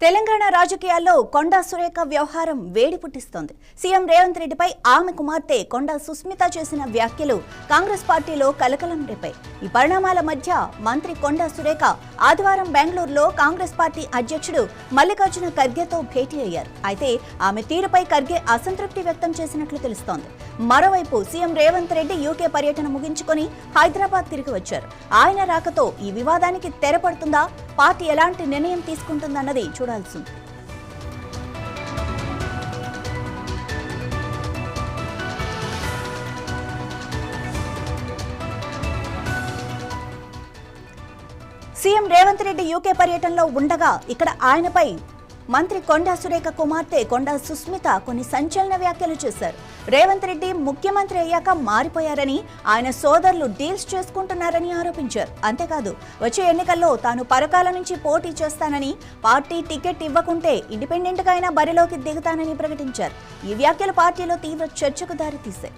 తెలంగాణ రాజకీయాల్లో కొండా సురేఖ వ్యవహారం వేడి పుట్టిస్తోంది. సీఎం రేవంత్ రెడ్డిపై ఆమె కుమార్తె కొండా సుస్మిత చేసిన వ్యాఖ్యలు కాంగ్రెస్ పార్టీలో కలకలం రేపాయి. ఈ పరిణామాల మధ్య మంత్రి కొండా సురేఖ ఆదివారం బెంగళూరులో కాంగ్రెస్ పార్టీ అధ్యక్షుడు మల్లికార్జున ఖర్గేతో భేటీ అయ్యారు. అయితే ఆమె తీరుపై ఖర్గే అసంతృప్తి వ్యక్తం చేసినట్లు తెలుస్తోంది. మరోవైపు సీఎం రేవంత్ రెడ్డి యూకే పర్యటన ముగించుకొని హైదరాబాద్ తిరిగి వచ్చారు. ఆయన రాకతో ఈ వివాదానికి తెరపడుతుందా, పార్టీ ఎలాంటి నిర్ణయం తీసుకుంటుందన్నది చూడాల్సింది. సీఎం రేవంత్ రెడ్డి యూకే పర్యటనలో ఉండగా ఇక్కడ ఆయనపై మంత్రి కొండా సురేఖ కుమార్తె కొండా సుస్మిత కొన్ని సంచలన వ్యాఖ్యలు చేశారు. రేవంత్ రెడ్డి ముఖ్యమంత్రి అయ్యాక మారిపోయారని, ఆయన సోదరులు డీల్స్ చేసుకుంటున్నారని ఆరోపించారు. అంతేకాదు వచ్చే ఎన్నికల్లో తాను పరకాల నుంచి పోటీ చేస్తానని, పార్టీ టికెట్ ఇవ్వకుంటే ఇండిపెండెంట్ గా అయినా బరిలోకి దిగుతానని ప్రకటించారు. ఈ వ్యాఖ్యలు పార్టీలో తీవ్ర చర్చకు దారితీశాయి.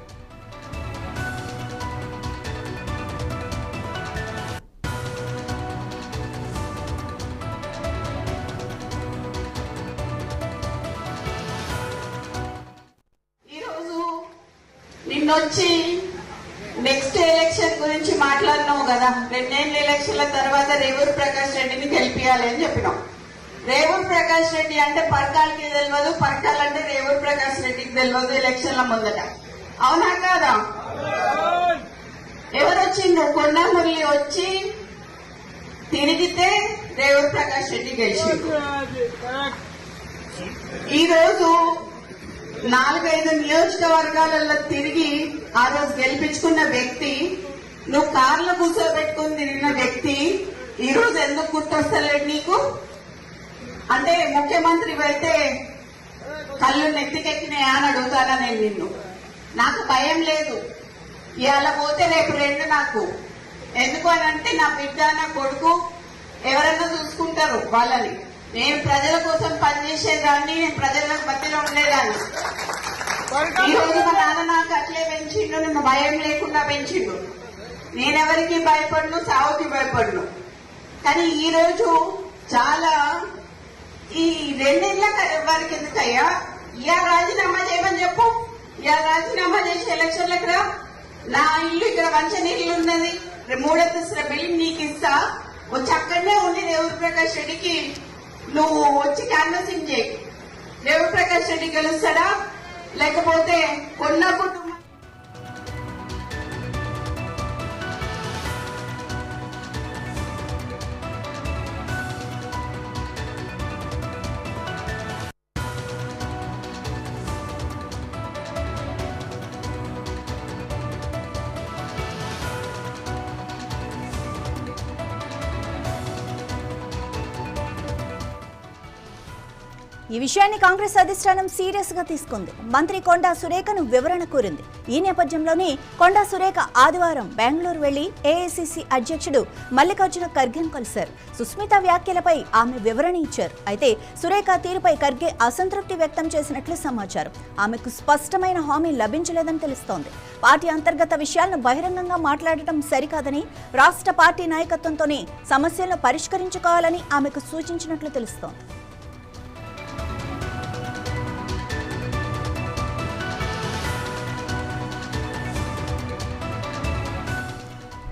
నిన్నొచ్చి నెక్స్ట్ ఎలక్షన్ గురించి మాట్లాడినావు కదా, 2 ఎలక్షన్ల తర్వాత రేవూరు ప్రకాష్ రెడ్డిని గెలిపియాలి అని చెప్పినాం. రేవూరు ప్రకాష్ రెడ్డి అంటే పర్కాలకి తెలియదు, పర్కాల్ అంటే రేవూరు ప్రకాష్ రెడ్డికి తెలియదు ఎలక్షన్ల ముందట. అవునా కాదా? ఎవరు వచ్చిండ్రు? కొండా మురళి వచ్చి తిరిగితే రేవూరు ప్రకాష్ రెడ్డి గెలిచిండు. ఈ రోజు 4-5 నియోజకవర్గాలలో తిరిగి ఆ రోజు గెలిపించుకున్న వ్యక్తి, నువ్వు కార్లో కూర్చోబెట్టుకుని తిరిగిన వ్యక్తి ఈ రోజు ఎందుకు గుర్తొస్తలేడు నీకు? అంటే ముఖ్యమంత్రి అయితే కళ్ళు నెత్తికెక్కినాయా అని అడుగుతానా నేను నిన్ను? నాకు భయం లేదు. ఇవాళ పోతే రేపు 2 నాకు. ఎందుకు అని అంటే నా బిడ్డ, నా కొడుకు ఎవరైనా చూసుకుంటారు వాళ్ళని. నేను ప్రజల కోసం పనిచేసేదాన్ని, నేను ప్రజల మధ్యలో ఉండేదాన్ని. ఈ రోజు మా నాన్న నాకు అట్లే పెంచిండు, నన్ను భయం లేకుండా పెంచిండు. నేనెవరికి భయపడను, సావుకి భయపడను. కానీ ఈ రోజు చాలా ఈ 2 ఏళ్ల వారికి ఎందుకయ్యా ఇవాళ రాజీనామా చేయమని చెప్పు. ఇవాళ రాజీనామా చేసి ఎలక్షన్లకు రా. నా ఇల్లు ఇక్కడ మంచినీళ్ళు ఉన్నది, 3 అంతస్తుల బిల్డింగ్ నీకు ఇస్తా. వచ్చి అక్కడనే ఉండి రేవూరు ప్రకాష్ రెడ్డికి నువ్వు వచ్చి క్యాన్వసింగ్ చేయి. రేవూరు ప్రకాష్ రెడ్డి గెలుస్తాడా లేకపోతే కొన్న కుటుంబం? ఈ విషయాన్ని కాంగ్రెస్ అధిష్టానం సీరియస్ గా తీసుకుంది. మంత్రి కొండా సురేఖను వివరణ కోరింది. ఈ నేపథ్యంలోనే కొండా సురేఖ ఆదివారం బెంగళూరు వెళ్లి ఏఐసీసీ అధ్యక్షుడు మల్లికార్జున ఖర్గేను కలిశారు. సుస్మిత వ్యాఖ్యలపై ఆమె వివరణ ఇచ్చారు. అయితే సురేఖ తీరుపై ఖర్గే అసంతృప్తి వ్యక్తం చేసినట్లు సమాచారం. ఆమెకు స్పష్టమైన హామీ లభించలేదని తెలుస్తోంది. పార్టీ అంతర్గత విషయాలను బహిరంగంగా మాట్లాడటం సరికాదని, రాష్ట్ర పార్టీ నాయకత్వంతోనే సమస్యలను పరిష్కరించుకోవాలని ఆమెకు సూచించినట్లు తెలుస్తోంది.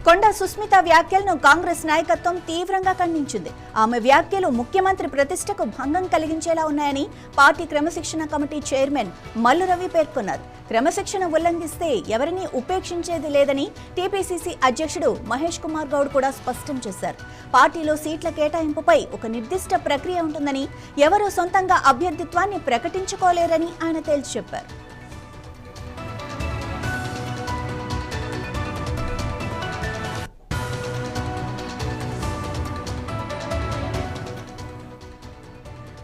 కొండా సుస్మిత వ్యాఖ్యలను కాంగ్రెస్ నాయకత్వం తీవ్రంగా ఖండించింది. ఆమె వ్యాఖ్యలు ముఖ్యమంత్రి ప్రతిష్టకు భంగం కలిగించేలా ఉన్నాయని పార్టీ క్రమశిక్షణ కమిటీ చైర్మన్ మల్లు రవి పేర్కొన్నారు. క్రమశిక్షణ ఉల్లంఘిస్తే ఎవరినీ ఉపేక్షించేది లేదని టీపీసీసీ అధ్యక్షుడు మహేష్ కుమార్ గౌడ్ కూడా స్పష్టం చేశారు. పార్టీలో సీట్ల కేటాయింపుపై ఒక నిర్దిష్ట ప్రక్రియ ఉంటుందని, ఎవరూ సొంతంగా అభ్యర్థిత్వాన్ని ప్రకటించుకోలేరని ఆయన తేల్చి చెప్పారు.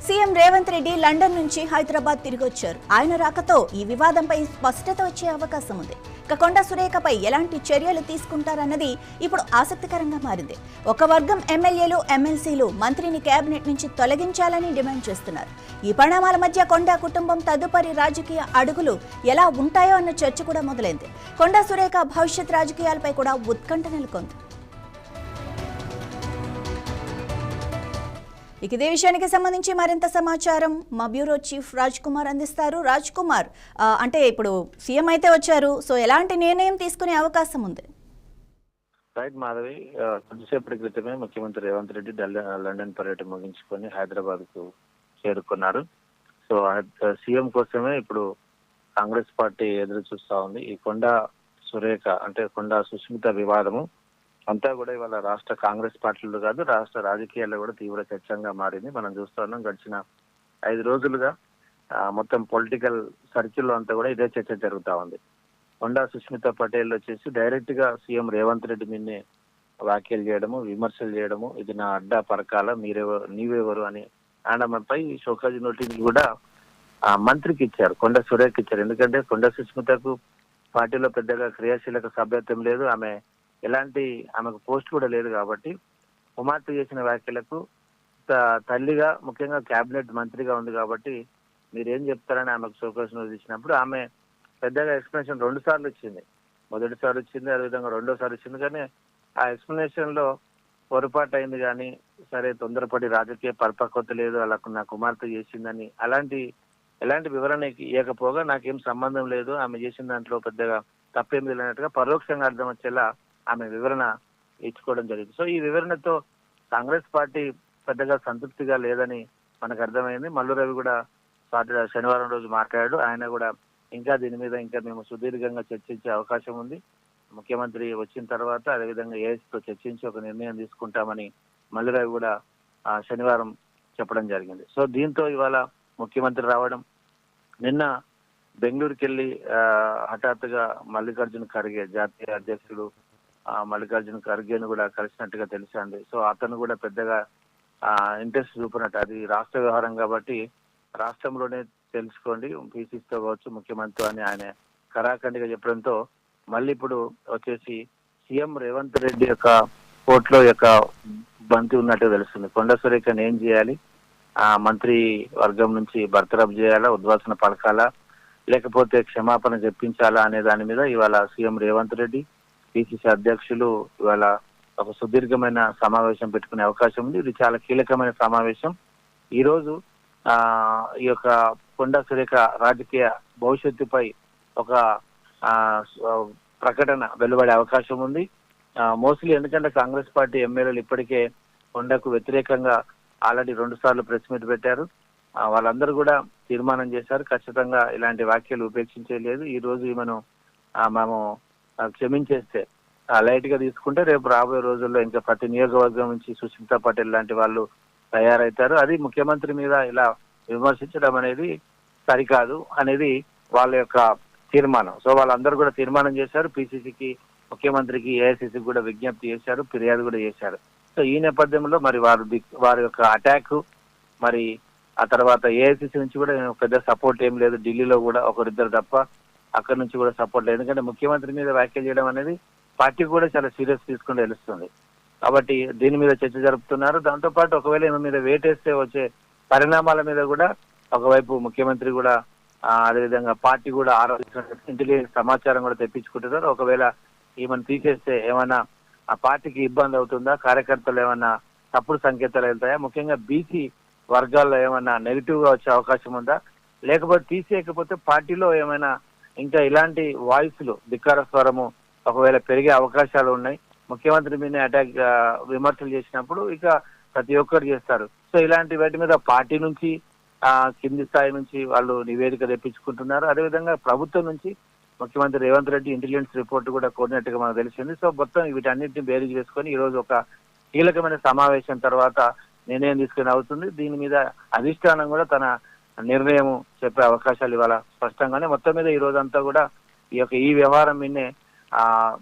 సీఎం రేవంత్ రెడ్డి లండన్ నుంచి హైదరాబాద్ తిరిగి వచ్చారు. ఆయన రాకతో ఈ వివాదంపై స్పష్టత వచ్చే అవకాశం ఉంది. ఇక కొండా సురేఖపై ఎలాంటి చర్యలు తీసుకుంటారన్నది ఇప్పుడు ఆసక్తికరంగా మారింది. ఒక వర్గం ఎమ్మెల్యేలు, ఎమ్మెల్సీలు మంత్రిని కేబినెట్ నుంచి తొలగించాలని డిమాండ్ చేస్తున్నారు. ఈ పరిణామాల మధ్య కొండా కుటుంబం తదుపరి రాజకీయ అడుగులు ఎలా ఉంటాయో అన్న చర్చ కూడా మొదలైంది. కొండా సురేఖ భవిష్యత్ రాజకీయాలపై కూడా ఉత్కంఠ నెలకొంది. ఇక ఇదే విషయానికి సంబంధించి మరింత సమాచారం మా బ్యూరో చీఫ్ రాజ్ కుమార్ అందిస్తారు. రాజ్ కుమార్, అంటే ఇప్పుడు సీఎం అయితే వచ్చారు, సో ఎలాంటి నిర్ణయం తీసుకునే అవకాశం ఉంది? రైట్ మాధవి, కొద్దిసేపటి క్రితమే ముఖ్యమంత్రి రేవంత్ రెడ్డి లండన్ పర్యటన ముగించుకొని హైదరాబాద్ కు చేరుకున్నారు. సో సీఎం కోసమే ఇప్పుడు కాంగ్రెస్ పార్టీ ఎదురు చూస్తా ఉంది. ఈ కొండా సురేఖ అంటే కొండా సుస్మిత వివాదము అంతా కూడా ఇవాళ రాష్ట్ర కాంగ్రెస్ పార్టీలో కాదు, రాష్ట్ర రాజకీయాల్లో కూడా తీవ్ర చర్చంగా మారింది. మనం చూస్తున్నాం గడిచిన 5 రోజులుగా మొత్తం పొలిటికల్ సర్కిల్లో అంతా కూడా ఇదే చర్చ జరుగుతా ఉంది. కొండా సుస్మిత పటేల్ వచ్చేసి డైరెక్ట్ గా సీఎం రేవంత్ రెడ్డి మీదనే వ్యాఖ్యలు చేయడము, విమర్శలు చేయడము, ఇది నా అడ్డా పరకాల నీవెవరు అని ఆడమపై షోకాజ్ నోటీసులు కూడా మంత్రికి ఇచ్చారు, కొండ సురేఖకి ఇచ్చారు. ఎందుకంటే కొండ సుస్మితకు పార్టీలో పెద్దగా క్రియాశీలక సభ్యత్వం లేదు, ఆమెకు పోస్ట్ కూడా లేదు. కాబట్టి కుమార్తె చేసిన వ్యాఖ్యలకు తల్లిగా ముఖ్యంగా కేబినెట్ మంత్రిగా ఉంది కాబట్టి మీరేం చెప్తారని ఆమెకు షోకాజ్ నోటీస్ ఇచ్చినప్పుడు ఆమె పెద్దగా ఎక్స్ప్లెనేషన్ 2 సార్లు ఇచ్చింది. మొదటిసారి ఇచ్చింది, అదేవిధంగా 2వ సారి ఇచ్చింది. కానీ ఆ ఎక్స్ప్లెనేషన్ లో పొరపాటు అయింది కానీ సరే తొందరపడి రాజకీయ పరిపక్వత లేదు, అలా నా కుమార్తె చేసిందని ఎలాంటి వివరణ ఇవ్వకపోగా నాకేం సంబంధం లేదు, ఆమె చేసిన దాంట్లో పెద్దగా తప్పేం లేనట్టుగా పరోక్షంగా అర్థం వచ్చేలా ఆమె వివరణ ఇచ్చుకోవడం జరిగింది. సో ఈ వివరణతో కాంగ్రెస్ పార్టీ పెద్దగా సంతృప్తిగా లేదని మనకు అర్థమైంది. మల్లు రవి కూడా శనివారం రోజు మాట్లాడాడు. ఆయన కూడా దీని మీద మేము సుదీర్ఘంగా చర్చించే అవకాశం ఉంది, ముఖ్యమంత్రి వచ్చిన తర్వాత అదేవిధంగా ఏఐసీతో చర్చించి ఒక నిర్ణయం తీసుకుంటామని మల్లు రవి కూడా శనివారం చెప్పడం జరిగింది. సో దీంతో ఇవాళ ముఖ్యమంత్రి రావడం, నిన్న బెంగళూరుకి వెళ్ళి హఠాత్తుగా మల్లికార్జున ఖర్గే జాతీయ అధ్యక్షుడు మల్లికార్జున ఖర్గేను కూడా కలిసినట్టుగా తెలిసింది. సో అతను కూడా పెద్దగా ఇంట్రెస్ట్ చూపినట్టు, అది రాష్ట్ర వ్యవహారం కాబట్టి రాష్ట్రంలోనే తెలుసుకోండి, పీసీసీతో కావచ్చు ముఖ్యమంత్రి అని ఆయన కరాఖండిగా చెప్పడంతో మళ్ళీ ఇప్పుడు వచ్చేసి సీఎం రేవంత్ రెడ్డి యొక్క కోర్టులో యొక్క బంతి ఉన్నట్టు తెలుస్తుంది. కొండ సురేఖను ఏం చేయాలి, మంత్రి వర్గం నుంచి బర్తరఫ్ చేయాలా, ఉద్వాసన పలకాలా, లేకపోతే క్షమాపణ చెప్పించాలా అనే దాని మీద ఇవాళ సీఎం రేవంత్ రెడ్డి పిసిసి అధ్యక్షులు ఇవాళ ఒక సుదీర్ఘమైన సమావేశం పెట్టుకునే అవకాశం ఉంది. ఇది చాలా కీలకమైన సమావేశం. ఈ రోజు ఈ యొక్క కొండా సురేఖ రాజకీయ భవిష్యత్తుపై ఒక ప్రకటన వెలువడే అవకాశం ఉంది. మోస్ట్లీ ఎందుకంటే కాంగ్రెస్ పార్టీ ఎమ్మెల్యేలు ఇప్పటికే కొండకు వ్యతిరేకంగా ఆల్రెడీ 2 సార్లు ప్రెస్ మీట్ పెట్టారు. వాళ్ళందరూ కూడా తీర్మానం చేశారు, ఖచ్చితంగా ఇలాంటి వ్యాఖ్యలు ఉపేక్షించలేదు. ఈ రోజు మేము క్షమించేస్తే లైట్ గా తీసుకుంటే రేపు రాబోయే రోజుల్లో ఇంకా ప్రతి నియోజకవర్గం నుంచి సుస్మితా పటేల్ లాంటి వాళ్ళు తయారవుతారు. అది ముఖ్యమంత్రి మీద ఇలా విమర్శించడం అనేది సరికాదు అనేది వాళ్ళ యొక్క తీర్మానం. సో వాళ్ళందరూ కూడా తీర్మానం చేశారు. పిసిసికి, ముఖ్యమంత్రికి, ఏఐసిసికి కూడా విజ్ఞప్తి చేశారు, ఫిర్యాదు కూడా చేశారు. సో ఈ నేపథ్యంలో మరి వారి యొక్క అటాక్, మరి ఆ తర్వాత ఏఐసిసి నుంచి కూడా పెద్ద సపోర్ట్ ఏం లేదు, ఢిల్లీలో కూడా ఒకరిద్దరు తప్ప అక్కడి నుంచి కూడా సపోర్ట్ లేదు. ఎందుకంటే ముఖ్యమంత్రి మీద వ్యాఖ్యలు చేయడం అనేది పార్టీ కూడా చాలా సీరియస్ తీసుకుని తెలుస్తుంది. కాబట్టి దీని మీద చర్చ జరుపుతున్నారు. దాంతోపాటు ఒకవేళ ఈమె మీద వేటేస్తే వచ్చే పరిణామాల మీద కూడా ఒకవైపు ముఖ్యమంత్రి కూడా అదేవిధంగా పార్టీ కూడా ఇంటెలిజెన్స్ సమాచారం కూడా తెప్పించుకుంటున్నారు. ఒకవేళ ఈమెను తీసేస్తే ఏమైనా ఆ పార్టీకి ఇబ్బంది అవుతుందా, కార్యకర్తలు ఏమైనా తప్పుడు సంకేతాలు వెళ్తాయా, ముఖ్యంగా బీసీ వర్గాల్లో ఏమైనా నెగిటివ్ గా వచ్చే అవకాశం ఉందా, లేకపోతే తీసేయకపోతే పార్టీలో ఏమైనా ఇంకా ఇలాంటి వాయిస్లు ధిక్కార స్వరము ఒకవేళ పెరిగే అవకాశాలు ఉన్నాయి. ముఖ్యమంత్రి మీద అటాక్ విమర్శలు చేసినప్పుడు ఇక ప్రతి ఒక్కరు చేస్తారు. సో ఇలాంటి వాటి మీద పార్టీ నుంచి కింది స్థాయి నుంచి వాళ్ళు నివేదిక తెప్పించుకుంటున్నారు. అదేవిధంగా ప్రభుత్వం నుంచి ముఖ్యమంత్రి రేవంత్ రెడ్డి ఇంటెలిజెన్స్ రిపోర్ట్ కూడా కోరినట్టుగా మనకు తెలిసింది. సో మొత్తం వీటన్నిటిని బేరీజ్ వేసుకొని ఈ రోజు ఒక కీలకమైన సమావేశం తర్వాత నిర్ణయం తీసుకుని అవుతుంది. దీని మీద అధిష్టానం కూడా తన నిర్ణయం చెప్పే అవకాశాలు ఇవాళ స్పష్టంగానే. మొత్తం మీద ఈ రోజంతా కూడా ఈ వ్యవహారం మీదనే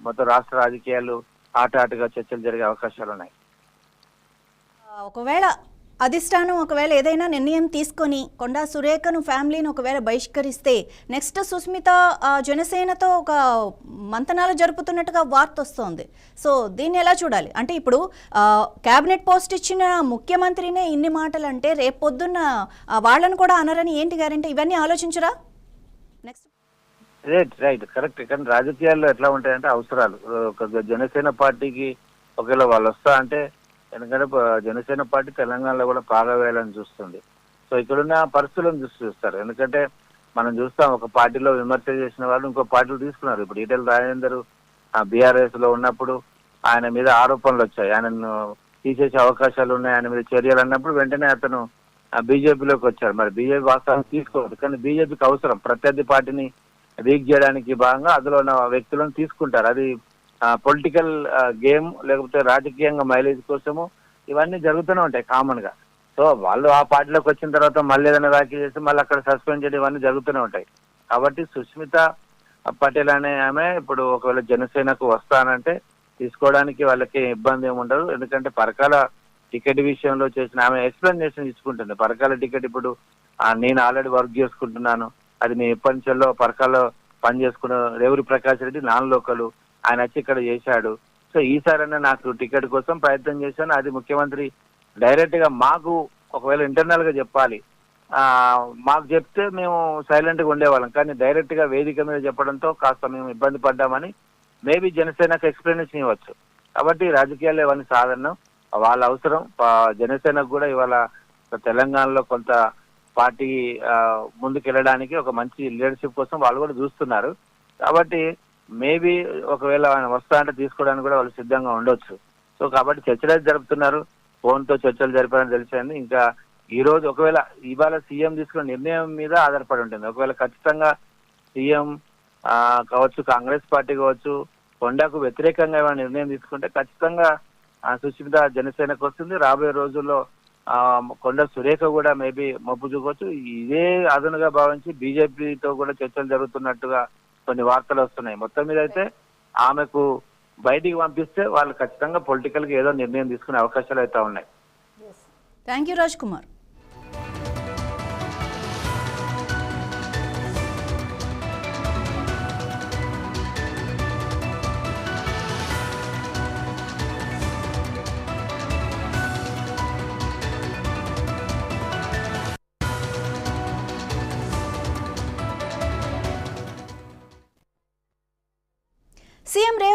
మొత్తం రాష్ట్ర రాజకీయాలు ఆటగా చర్చలు జరిగే అవకాశాలు ఉన్నాయి. ఒకవేళ అధిష్టానం ఏదైనా నిర్ణయం తీసుకొని కొండా సురేఖను ఫ్యామిలీని ఒకవేళ బహిష్కరిస్తే నెక్స్ట్ సుస్మిత జనసేనతో ఒక మంతనాలు జరుపుతున్నట్టుగా వార్త వస్తోంది. సో దీన్ని ఎలా చూడాలి? అంటే ఇప్పుడు క్యాబినెట్ పోస్ట్ ఇచ్చిన ముఖ్యమంత్రినే ఇన్ని మాటలు అంటే రేపు పొద్దున్న వాళ్ళను కూడా అనరని ఏంటి గ్యారెంటీ? ఇవన్నీ ఆలోచించరా? Next right correct. కానీ రాజకీయాల్లో ఎట్లా ఉంటాయంటే అవసరాలు. ఒక జనసేన పార్టీకి ఒకవేళ వాళ్ళు వస్తా అంటే ఎందుకంటే జనసేన పార్టీ తెలంగాణలో కూడా బాగా వేయాలని చూస్తుంది. సో ఇక్కడున్న పరిస్థితులను చూస్తారు. ఎందుకంటే మనం చూస్తాం, ఒక పార్టీలో విమర్శ చేసిన వాళ్ళు ఇంకో పార్టీలు తీసుకున్నారు. ఇప్పుడు ఈటెల రాజేందర్ బీఆర్ఎస్ లో ఉన్నప్పుడు ఆయన మీద ఆరోపణలు వచ్చాయి, ఆయనను తీసేసే అవకాశాలు ఉన్నాయి, ఆయన మీద చర్యలు అన్నప్పుడు వెంటనే అతను బీజేపీలోకి వచ్చాడు. మరి బీజేపీ వాస్తవాన్ని తీసుకోవద్దు, కానీ బీజేపీకి అవసరం ప్రత్యర్థి పార్టీని వీక్ చేయడానికి భాగంగా అందులో ఉన్న వ్యక్తులను తీసుకుంటారు. అది పొలిటికల్ గేమ్, లేకపోతే రాజకీయంగా మైలేజ్ కోసము ఇవన్నీ జరుగుతూనే ఉంటాయి కామన్ గా. సో వాళ్ళు ఆ పార్టీలోకి వచ్చిన తర్వాత మళ్ళీ ఏదైనా వ్యాఖ్యలు చేసి మళ్ళీ అక్కడ సస్పెండ్ చేయడం ఇవన్నీ జరుగుతూనే ఉంటాయి. కాబట్టి సుస్మిత పటేల్ అనే ఆమె ఇప్పుడు ఒకవేళ జనసేనకు వస్తానంటే తీసుకోవడానికి వాళ్ళకి ఇబ్బంది ఏమి ఉండదు. ఎందుకంటే పరకాల టికెట్ విషయంలో చేసిన ఆమె ఎక్స్ప్లెనేషన్ ఇచ్చుకుంటుంది. పరకాల టికెట్ ఇప్పుడు నేను ఆల్రెడీ వర్క్ చేసుకుంటున్నాను, అది నేను ఎప్పటి నుంచో పరకాల్లో పని చేసుకున్న రేవూరి ప్రకాష్ రెడ్డి నాన్ లోకలు, ఆయన వచ్చి ఇక్కడ చేశాడు. సో ఈసారైనా నాకు టికెట్ కోసం ప్రయత్నం చేశాను, అది ముఖ్యమంత్రి డైరెక్ట్ గా మాకు ఒకవేళ ఇంటర్నల్ గా చెప్పాలి, మాకు చెప్తే మేము సైలెంట్ గా ఉండేవాళ్ళం, కానీ డైరెక్ట్ గా వేదిక మీద చెప్పడంతో కాస్త మేము ఇబ్బంది పడ్డామని మేబీ జనసేనకు ఎక్స్ప్లెనేషన్ ఇవ్వచ్చు. కాబట్టి రాజకీయాలు ఇవన్నీ సాధారణం, వాళ్ళ అవసరం. జనసేనకు కూడా ఇవాళ తెలంగాణలో కొంత పార్టీ ముందుకెళ్ళడానికి ఒక మంచి లీడర్షిప్ కోసం వాళ్ళు కూడా చూస్తున్నారు. కాబట్టి మేబీ ఒకవేళ ఆయన వస్తా అంటే తీసుకోవడానికి కూడా వాళ్ళు సిద్ధంగా ఉండొచ్చు. సో కాబట్టి చర్చలు అయితే జరుపుతున్నారు, ఫోన్ తో చర్చలు జరిపారని తెలిసింది. ఇంకా ఈ రోజు ఒకవేళ ఇవాళ సీఎం తీసుకున్న నిర్ణయం మీద ఆధారపడి ఉంటుంది. ఒకవేళ ఖచ్చితంగా సీఎం కావచ్చు, కాంగ్రెస్ పార్టీ కావచ్చు, కొండకు వ్యతిరేకంగా ఏమైనా నిర్ణయం తీసుకుంటే ఖచ్చితంగా సుస్మిత జనసేనకు వస్తుంది. రాబోయే రోజుల్లో కొండ సురేఖ కూడా మేబీ మొప్పు చూపవచ్చు. ఇదే అదనుగా భావించి బీజేపీతో కూడా చర్చలు జరుగుతున్నట్టుగా కొన్ని వార్తలు వస్తున్నాయి. మొత్తం మీద అయితే ఆమెకు బయటికి పంపిస్తే వాళ్ళు ఖచ్చితంగా పొలిటికల్ గా ఏదో నిర్ణయం తీసుకునే అవకాశాలు అయితే ఉన్నాయి. Thank you Raj Kumar. CM Revanth